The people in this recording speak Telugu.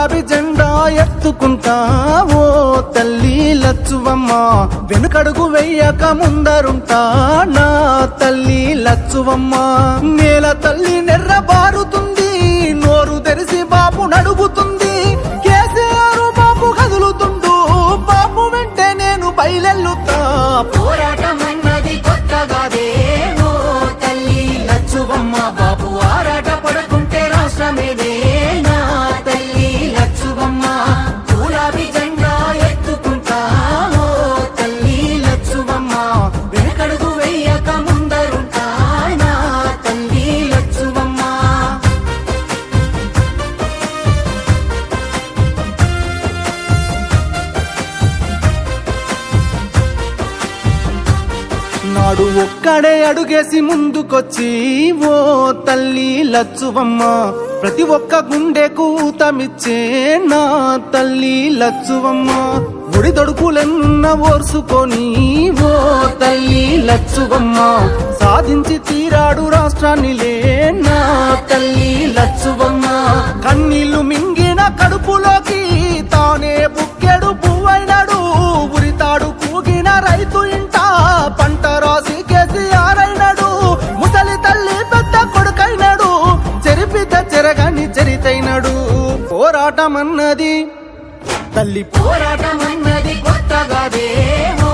గులాబీ జెండా ఎత్తుకుంటా ఓ తల్లి లచ్చువమ్మ, వెనుకడుగు వెయ్యక ముందరుంటా నా తల్లి లచ్చువమ్మ. నేల తల్లి నెర్రబారుతుంది, నోరు తెరిసి బాబు నడుగుతుంది, కేసీఆర్ బాబు కదులుతుండు, బాబు వెంటే నేను బయలెల్లుతా. పోరాటమన్నది కొత్తగాదే ఓ తల్లి లచ్చువమ్మ, బాబు ఆరాట పడుకుంటే రాష్ట్రమేదే నా తల్లి లచ్చువమ్మ. గులాబీ జెండా ఎత్తుకుంటా ఓ తల్లి లచ్చువమ్మ, వెనకడుగు వెయ్యక ముందరుంటా నా తల్లి లచ్చువమ్మ. నాడు ఒక్కడే అడుగేసి ముందుకొచ్చి ఓ తల్లి లచ్చువమ్మ, ప్రతి ఒక్క గుండెకు ఊతమిచ్చే నా తల్లి లచ్చువమ్మ. ఒడిదొడుకులెన్న ఓర్సుకొని ఓ తల్లి లచ్చువమ్మ, సాధించి తీరాడు రాష్ట్రాన్నిలే నా తల్లి లచ్చువమ్మ. కన్నీళ్లు మింగిన కడుపులోకి తానే బుక్కెడు పువ్వైనాడు, ఉరితాడు కూగిన రైతు ఇంట పంట రాసి కేసీఆర్ అయినాడు, ముసలి తల్లి పెద్ద కొడుకైనాడు, చెరిపిత చెరగని చరితైనాడు. పోరాటమన్నది తల్లి పోరాటమన్నది కొత్తగాదే ఓ